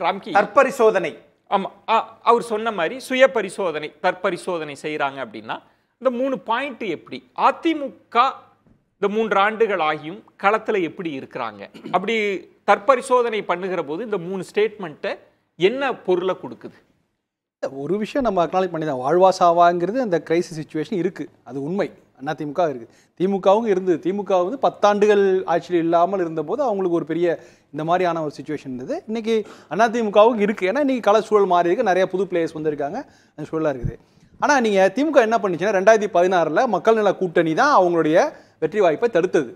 ராம்கி தற்பரிசோதனை. ஆமா, அவர் சொன்ன மாதிரி சுய பரிசோதனை தற்பரிசோதனை செய்யறாங்க அப்படின்னா இந்த 3 பாயிண்ட் எப்படி அதிமுக இந்த 3 ஆண்டுகள் ஆகியும் களத்துல எப்படி இருக்கிறாங்க, அப்படி தற்பரிசோதனை பண்ணுகிற போது இந்த 3 ஸ்டேட்மெண்ட்டை என்ன பொருளை கொடுக்குது? ஒரு விஷயம் நம்ம அக்னாலேஜ் பண்ணி தான், வாழ்வா சாவாங்கிறது அந்த கிரைசிஸ் சிச்சுவேஷன் இருக்குது, அது உண்மை. அதிமுக இருக்குது, திமுகவும் இருந்தது. திமுக வந்து 10 ஆண்டுகள் ஆட்சியில் இல்லாமல் இருந்தபோது அவங்களுக்கு ஒரு பெரிய இந்த மாதிரியான ஒரு சுச்சுவேஷன் இருந்தது. இன்றைக்கி அதிமுகவும் இருக்குது, ஏன்னா இன்றைக்கி கள சூழல் மாறி இருக்குது, நிறைய புது பிளேயர்ஸ் வந்திருக்காங்க, அந்த சூழலாக இருக்குது. ஆனால் நீங்கள் திமுக என்ன பண்ணிச்சுன்னா 2016 மக்கள் நல கூட்டணி தான் அவங்களுடைய வெற்றி வாய்ப்பை தடுத்தது.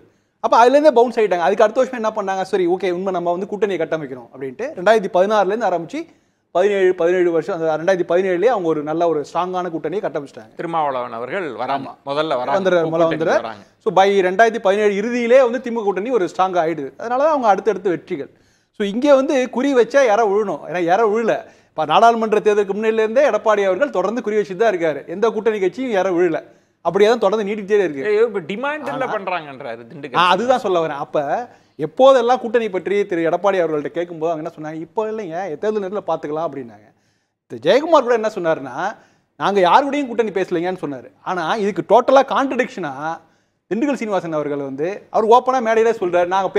அப்போ அதுலேருந்தே பவுன்ஸ் ஆகிட்டாங்க. அதுக்கு அடுத்த வருஷம் என்ன பண்ணாங்க, சரி ஓகே உண்மை நம்ம வந்து கூட்டணியை கட்டமைக்கணும் அப்படின்ட்டு 2016 ஆரம்பித்து 17 வருஷம், அந்த 2017 அவங்க ஒரு நல்ல ஒரு ஸ்ட்ராங்கான கூட்டணியை கட்டமைச்சிட்டாங்க. திருமாவளவன் அவர்கள் வராம முதல்ல வந்துடுற. ஸோ பை 2017 இறுதியிலே வந்து திமுக கூட்டணி ஒரு ஸ்ட்ராங் ஆகிடுது. அதனால தான் அவங்க அடுத்தடுத்து வெற்றிகள். ஸோ இங்கே வந்து குறி வச்சா யாரை விழணும், ஏன்னா யாரை விழல. இப்போ நாடாளுமன்ற தேர்தலுக்கு முன்னிலேருந்தே எடப்பாடி அவர்கள் தொடர்ந்து குறி வச்சு தான் இருக்காரு, எந்த கூட்டணி கட்சியும் யாரை விழல, அப்படியே தான் தொடர்ந்து நீடிக்கிட்டே இருக்கு. டிமாண்ட் பண்றாங்கன்றாரு. அதுதான் சொல்ல வரேன். அப்போ எப்போதெல்லாம் கூட்டணி பற்றி திரு எடப்பாடி அவர்கள்ட்ட கேட்கும்போது அவங்க என்ன சொன்னாங்க, இப்போ இல்லைங்க தேர்தல் நேரத்தில் பார்த்துக்கலாம் அப்படின்னாங்க. ஜெயக்குமார் கூட என்ன சொன்னார்னா, நாங்கள் யார் கூடயும் கூட்டணி பேசலைங்கன்னு சொன்னார். ஆனால் இதுக்கு டோட்டலாக கான்ட்ரடிக்ஷனாக திண்டுக்கல் சீனிவாசன் அவர்கள் வந்து அவர் ஓப்பனாக மேடையிலே சொல்கிறார், நாங்கள்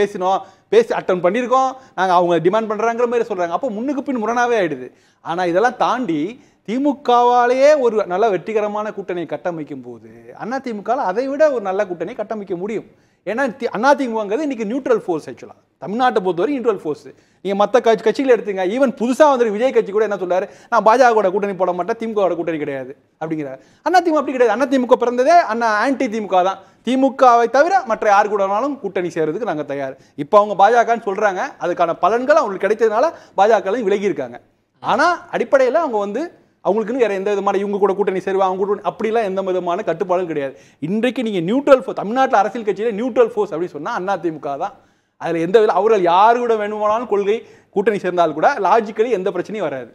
பேசி அட்டன் பண்ணியிருக்கோம், நாங்கள் அவங்க டிமாண்ட் பண்ணுறாங்கிற மாதிரி சொல்கிறாங்க. அப்போ முன்னுக்கு பின் முரணாகவே ஆகிடுது. ஆனால் இதெல்லாம் தாண்டி திமுகவாலேயே ஒரு நல்ல வெற்றிகரமான கூட்டணியை கட்டமைக்கும் போது அதிமுகவில் அதை விட ஒரு நல்ல கூட்டணியை கட்டமைக்க முடியும். ஏன்னா அதிமுகங்கிறது இன்னைக்கு நியூட்ரல் ஃபோர்ஸ். ஆக்சுவலாக தமிழ்நாட்டை பொறுத்தவரை நியூட்ரல் ஃபோர்ஸ். நீங்கள் மற்ற கட்சிகள் எடுத்துங்க, ஈவன் புதுசாக வந்து விஜய் கட்சி கூட என்ன சொல்றாரு, நான் பாஜக கூட்டணி போட மாட்டேன், திமுக கூட்டணி கிடையாது அப்படிங்கிறார். அதிமுக அப்படி கிடையாது. அதிமுக பிறந்ததே ஆன்டி திமுக தான். திமுகவை தவிர மற்ற யார் கூடனாலும் கூட்டணி செய்யறதுக்கு நாங்கள் தயார். இப்போ அவங்க பாஜகன்னு சொல்றாங்க, அதுக்கான பலன்கள் அவங்களுக்கு கிடைத்ததுனால பாஜக விலகி இருக்காங்க. ஆனால் அடிப்படையில் அவங்க வந்து அவங்களுக்குன்னு வேற எந்த விதமான இவங்க கூட கூட்டணி சேருவா அவங்க கூட அப்படிலாம் எந்த விதமான கட்டுப்பாடும் கிடையாது. இன்றைக்கு நீங்கள் நியூட்ரல் ஃபோர்ஸ், தமிழ்நாட்டில் அரசியல் கட்சியில் நியூட்ரல் ஃபோர்ஸ் அப்படின்னு சொன்னால் அதிமுக தான். அதில் எந்த அவர்கள் யாரு கூட வேணுமானாலும் கொள்கை கூட்டணி சேர்ந்தால் கூட லாஜிக்கலி எந்த பிரச்சனையும் வராது,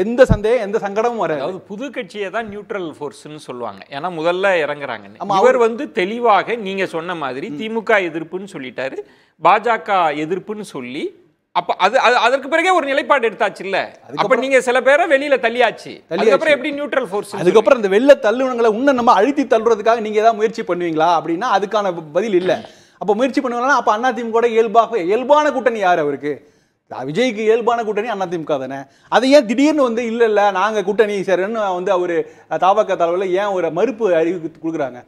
எந்த சந்தேகம் எந்த சங்கடமும் வராது. அதாவது புது கட்சியை தான் நியூட்ரல் ஃபோர்ஸ்னு சொல்லுவாங்க, ஏன்னா முதல்ல இறங்குறாங்க. இவர் வந்து தெளிவாக நீங்க சொன்ன மாதிரி திமுக எதிர்ப்புன்னு சொல்லிட்டாரு, பாஜக எதிர்ப்புன்னு சொல்லி அப்ப அதற்கு பிறகே ஒரு நிலைப்பாடு எடுத்தாச்சு இல்ல. அப்ப நீங்க சில பேரை வெளியில தள்ளியாச்சு, அதுக்கப்புறம் எப்படி நியூட்ரல் ஃபோர்ஸ்? அதுக்கப்புறம் இந்த வெளில தள்ளுவங்களை இன்னும் நம்ம அழுத்தி தள்ளுறதுக்காக நீங்க ஏதாவது முயற்சி பண்ணுவீங்களா அப்படின்னா அதுக்கான பதில் இல்ல. அப்ப முயற்சி பண்ணுவாங்கன்னா அப்ப அதிமுக இயல்பான கூட்டணி யார் அவருக்கு? விஜய்க்கு இயல்பான கூட்டணி அதிமுக தானே. அதை ஏன் திடீர்னு வந்து இல்ல இல்ல நாங்க கூட்டணி சேரன்னு வந்து அவரு தாவக தலைவரில் ஏன் ஒரு மறுப்பு அறிவிப்பு கொடுக்குறாங்க,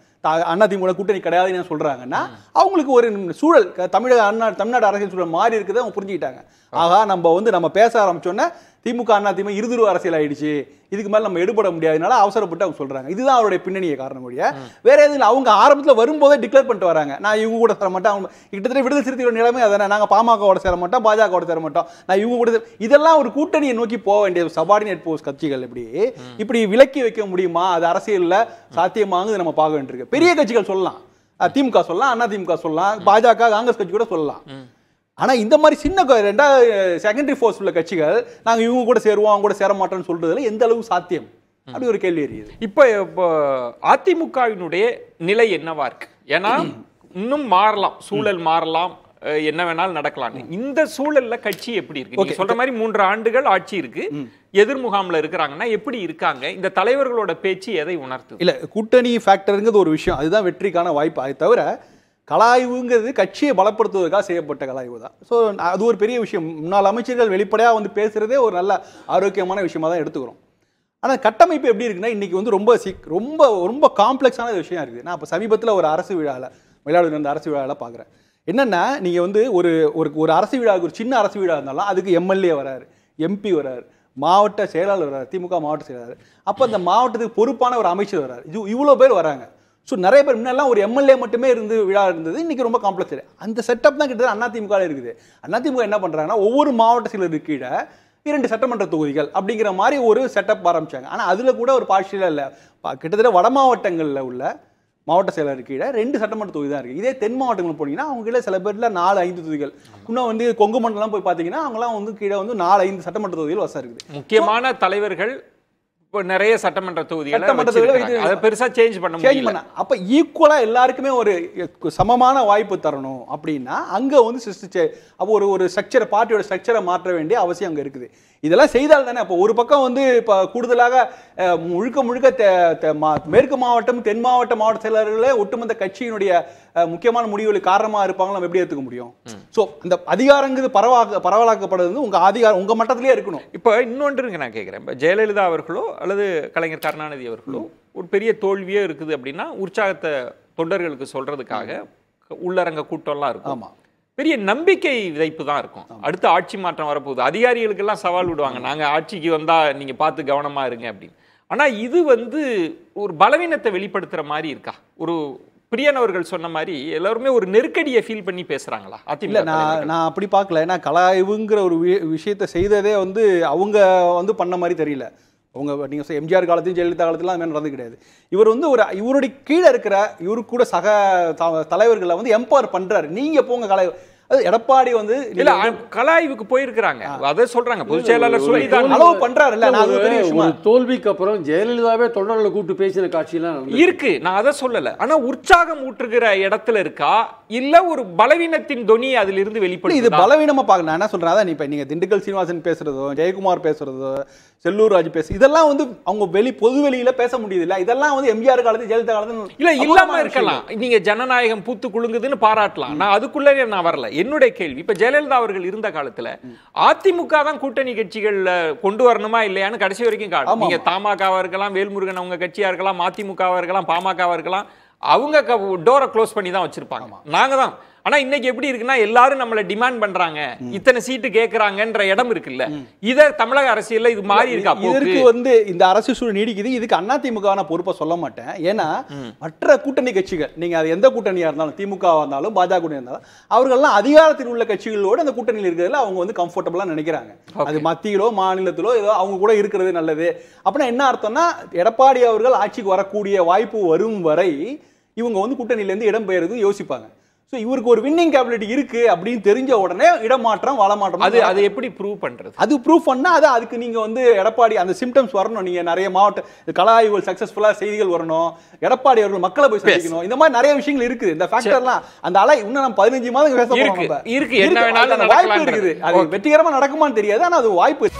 அதிமுக கூட்டணி கிடையாதுன்னு சொல்றாங்கன்னா அவங்களுக்கு ஒரு சூழல் தமிழ்நாடு அரசியல் சூழல் மாறி இருக்குது, அவங்க புரிஞ்சுக்கிட்டாங்க. ஆகா நம்ம பேச ஆரம்பிச்சோன்னா திமுக அதிமுக இருதுருவ அரசியல் ஆயிடுச்சு, இதுக்கு மேல நம்ம எடுபட முடியாதனால அவசரப்பட்டு அவங்க சொல்றாங்க. இதுதான் அவருடைய பின்னணியை காரணம் முடிய வேற எதுவும். அவங்க ஆரம்பத்தில் வரும்போதே டிக்ளேர் பண்ணிட்டு வராங்க, நான் இவங்க கூட சேர மாட்டேன். அவங்க கிட்டத்தட்ட விடுதலை சிறுத்தைகளோட நிலைமை அதானே, நாங்கள் பாமகவோட சேர மாட்டோம், பாஜகவோட சேர மாட்டோம், நான் இவங்க கூட. இதெல்லாம் ஒரு கூட்டணியை நோக்கி போக வேண்டிய சபார்டினேட் போஸ்ட் கட்சிகள் இப்படி விலக்கி வைக்க முடியுமா? அது அரசியலில் சாத்தியமாகுது நம்ம பார்க்க வேண்டியிருக்கு. பெரிய கட்சிகள் சொல்லலாம், திமுக சொல்லலாம், அதிமுக சொல்லலாம், பாஜக காங்கிரஸ் கட்சி கூட சொல்லலாம். ஆனா இந்த மாதிரி சின்ன செகண்டரி ஃபோர்ஸ் உள்ள கட்சிகள் நாங்க இவங்க கூட சேருவோம் அவங்க கூட சேர மாட்டோம்னு சொல்றதுல எந்த அளவு சாத்தியம் அப்படி ஒரு கேள்வி எரியுது. இப்போ அதிமுகவினுடைய நிலை என்னவா இருக்கு? ஏன்னா இன்னும் மாறலாம், சூழல் மாறலாம், என்ன வேணாலும் நடக்கலாம். இந்த சூழல்ல கட்சி எப்படி இருக்கு? நீங்க சொல்ற மாதிரி 3 ஆண்டுகள் ஆட்சி இருக்கு, எதிர்முகாம்ல இருக்கிறாங்கன்னா எப்படி இருக்காங்க? இந்த தலைவர்களோட பேச்சு எதை உணர்த்து? இல்ல கூட்டணி ஃபேக்டருங்கிறது ஒரு விஷயம், அதுதான் வெற்றிக்கான வாய்ப்பு. அதை தவிர கலாய்வுங்கிறது கட்சியை பலப்படுத்துவதற்காக செய்யப்பட்ட கலாய்வு தான். ஸோ அது ஒரு பெரிய விஷயம். முன்னாள் அமைச்சர்கள் வெளிப்படையாக வந்து பேசுகிறதே ஒரு நல்ல ஆரோக்கியமான விஷயமாக தான் எடுத்துக்கிறோம். ஆனால் கட்டமைப்பு எப்படி இருக்குன்னா இன்றைக்கி வந்து ரொம்ப ரொம்ப காம்ப்ளெக்ஸான விஷயம் இருக்குது. நான் இப்போ சமீபத்தில் ஒரு அரசு விழாவில் மயிலாடுதுறை இருந்த அரசு விழாவில் பார்க்குறேன். என்னென்னா நீங்கள் வந்து ஒரு அரசு விழாவுக்கு ஒரு சின்ன அரசு விழா இருந்தாலும் அதுக்கு எம்எல்ஏ வராரு, எம்பி வராரு, மாவட்ட செயலாளர் வராரு, திமுக மாவட்ட செயலாளர், அப்போ அந்த மாவட்டத்துக்கு பொறுப்பான ஒரு அமைச்சர் வராரு, இவ்வளோ பேர் வராங்க. ஸோ நிறைய பேர் முன்னெல்லாம் ஒரு எம்எல்ஏ மட்டுமே இருந்து விழா இருந்தது, இன்னைக்கு ரொம்ப காம்ப்ளெக்ஸ். அந்த செட்டப் தான் கிட்டத்தட்ட அதிமுக இருக்குது. அதிமுக என்ன பண்ணுறாங்கன்னா ஒவ்வொரு மாவட்ட செயலருக்கு கீழே 2 சட்டமன்ற தொகுதிகள் அப்படிங்கிற மாதிரி ஒரு செட்டப் ஆரம்பிச்சாங்க. ஆனால் அதில் கூட ஒரு பார்ஷியலாக இல்லை, கிட்டத்தட்ட வட மாவட்டங்களில் உள்ள மாவட்ட செயலருக்கு கீழே 2 சட்டமன்ற தொகுதி தான் இருக்குது. இதே தென் மாவட்டங்கள் போனீங்கன்னா அவங்க கீழே சில பேரில் 4-5 தொகுதிகள். இன்னும் வந்து கொங்கு மண்டலம் போய் பார்த்தீங்கன்னா அவங்களாம் வந்து கீழே வந்து 4-5 சட்டமன்ற தொகுதிகள் வசம் இருக்குது. முக்கியமான தலைவர்கள் இப்போ நிறைய சட்டமன்ற தொகுதிகளை அதை பெருசா சேஞ்ச் பண்ண முடியல. அப்ப ஈக்குவலா எல்லாருக்குமே ஒரு சமமான வாய்ப்பு தரணும் அப்படின்னா அங்க வந்து அப்போ ஒரு ஸ்ட்ரக்சர், பார்ட்டியோட ஸ்ட்ரக்சரை மாற்ற வேண்டிய அவசியம் அங்க இருக்குது. இதெல்லாம் செய்தால் தானே. அப்போ ஒரு பக்கம் வந்து இப்போ கூடுதலாக முழுக்க மேற்கு மாவட்டம், தென் மாவட்ட செயலர்களே ஒட்டுமொத்த கட்சியினுடைய முக்கியமான முடிவுகளுக்கு காரணமாக இருப்பாங்க, நம்ம எப்படி ஏற்றுக்க முடியும்? ஸோ அந்த அதிகாரங்கிறது பரவலாக்கப்படுறது உங்க அதிகாரம் உங்க மட்டத்திலே இருக்கணும். இப்போ இன்னொன்று நான் கேட்குறேன், இப்போ ஜெயலலிதா அவர்களோ அல்லது கலைஞர் கருணாநிதி அவர்களோ ஒரு பெரிய தோல்வியே இருக்குது அப்படின்னா உற்சாகத்தை தொண்டர்களுக்கு சொல்றதுக்காக உள்ளரங்க கூட்டம்லாம் இருக்கும். ஆமா, பெரிய நம்பிக்கை விதைப்பு தான் இருக்கும். அடுத்து ஆட்சி மாற்றம் வரப்போகுது, அதிகாரிகளுக்கெல்லாம் சவால் விடுவாங்க, நாங்கள் ஆட்சிக்கு வந்தா நீங்க பார்த்து கவனமா இருங்க அப்படின்னு. ஆனா இது வந்து ஒரு பலவீனத்தை வெளிப்படுத்துற மாதிரி இருக்கா? ஒரு பிரியன் அவர்கள் சொன்ன மாதிரி எல்லாருமே ஒரு நெருக்கடியை ஃபீல் பண்ணி பேசுறாங்களா? இல்ல, நான் அப்படி பார்க்கல. ஏன்னா கலாய்வுங்கிற ஒரு விஷயத்தை செய்ததே வந்து அவங்க வந்து பண்ண மாதிரி தெரியல. அவங்க நீங்கள் எம்ஜிஆர் காலத்தையும் ஜெயலலிதா காலத்துலாம் அது மாதிரி நடந்து கிடையாது. இவர் வந்து இவருடைய கீழே இருக்கிற இவரு கூட சக தலைவர்களை வந்து எம்பவர் பண்றாரு. நீங்க போங்க கலை. அது எடப்பாடி வந்து இல்ல கலாய்வுக்கு போயிருக்கிறாங்க, அதை சொல்றாங்க. பொதுச் செயலாளர் சொல்லி அளவு பண்றாரு. இல்ல, நான் பெரிய விஷயமா தோல்விக்கு அப்புறம் ஜெயலலிதாவே தொண்டர்களை கூப்பிட்டு பேசின காட்சியெல்லாம் இருக்கு. நான் அதை சொல்லல. ஆனா உற்சாகம் ஊற்றுகிற இடத்துல இருக்கா இல்ல ஒரு பலவீனத்தின் தொனி அதுல இருந்து வெளிப்படும்? இது பலவீனமா பாக்க. நான் என்ன சொல்றேன், அதான் இப்ப நீங்க திண்டுக்கல் சீனிவாசன் பேசுறதோ, ஜெயக்குமார் பேசுறதோ, செல்லூர் ராஜ் இதெல்லாம் வந்து அவங்க பொது வெளியில பேச முடியுது இல்ல. இதெல்லாம் வந்து எம்ஜிஆர் காலத்து ஜெயலலிதா காலத்து இல்ல இல்லாம இருக்கலாம். நீங்க ஜனநாயகம் பூத்து குலுங்குதுன்னு பாராட்டலாம். நான் அதுக்குள்ளே நான் வரல. என்னுடைய கேள்வி, இப்ப ஜெயலலிதா அவர்கள் இருந்த காலத்துல அதிமுக தான் கூட்டணி கட்சிகள்ல கொண்டு வரணுமா இல்லையான்னு கடைசி வரைக்கும் காணும். நீங்க தமாகவா இருக்கலாம், வேல்முருகன் அவங்க கட்சியா இருக்கலாம், அதிமுகவா இருக்கலாம், பாமகவா இருக்கலாம், அவங்க டோரை க்ளோஸ் பண்ணி தான் வச்சிருப்பாங்க. நாங்க தான். ஆனா இன்னைக்கு எப்படி இருக்குன்னா எல்லாரும் நம்மள டிமாண்ட் பண்றாங்க, இத்தனை சீட்டு கேக்குறாங்கன்ற இடம் இருக்குல்ல. இத தமிழக அரசியல்ல இது மாறி இருக்கா? இதற்கு வந்து இந்த அரசு சூழல் நீடிக்குது. இதுக்கு அதிமுக பொறுப்பை சொல்ல மாட்டேன். ஏன்னா மற்ற கூட்டணி கட்சிகள், நீங்க அது எந்த கூட்டணியா இருந்தாலும், திமுக இருந்தாலும் பாஜக கூட்டணி இருந்தாலும், அவர்கள்லாம் அதிகாரத்தில் உள்ள கட்சிகளோடு அந்த கூட்டணியில் இருக்கிறதுல அவங்க வந்து கம்ஃபர்டபுளா நினைக்கிறாங்க. அது மத்தியிலோ மாநிலத்திலோ ஏதோ அவங்க கூட இருக்கிறது நல்லது. அப்படின்னா என்ன அர்த்தம்னா, எடப்பாடி அவர்கள் ஆட்சிக்கு வரக்கூடிய வாய்ப்பு வரும் வரை இவங்க வந்து கூட்டணியிலேருந்து இடம் பெயர்றது யோசிப்பாங்க. இவருக்கு ஒரு வின்னிங் கேபிலிட்டி இருக்கு அப்படின்னு தெரிஞ்ச உடனே இடமாற்றம் வளமாற்றம் அது எப்படி ப்ரூவ் பண்றது? அது ப்ரூவ் பண்ணா அதுக்கு நீங்க வந்து எடப்பாடி அந்த சிம்டம்ஸ் வரணும். நீங்க நிறைய மாவட்ட கலாய்வுகள் சக்சஸ்ஃபுல்லா செய்திகள் வரணும், எடப்பாடி அவர்கள் மக்களை போய் சந்திக்கணும். இந்த மாதிரி நிறைய விஷயங்கள் இருக்குது. இந்த ஃபேக்டர்லாம் அந்த அலை இன்னும் நம்ம 15 மாதம் பேச போறோம். இருக்கு, என்ன வேணாலும் வாய்ப்பு இருக்குது. அது வெற்றிகரமா நடக்குமான்னு தெரியாது, ஆனா அது வாய்ப்பு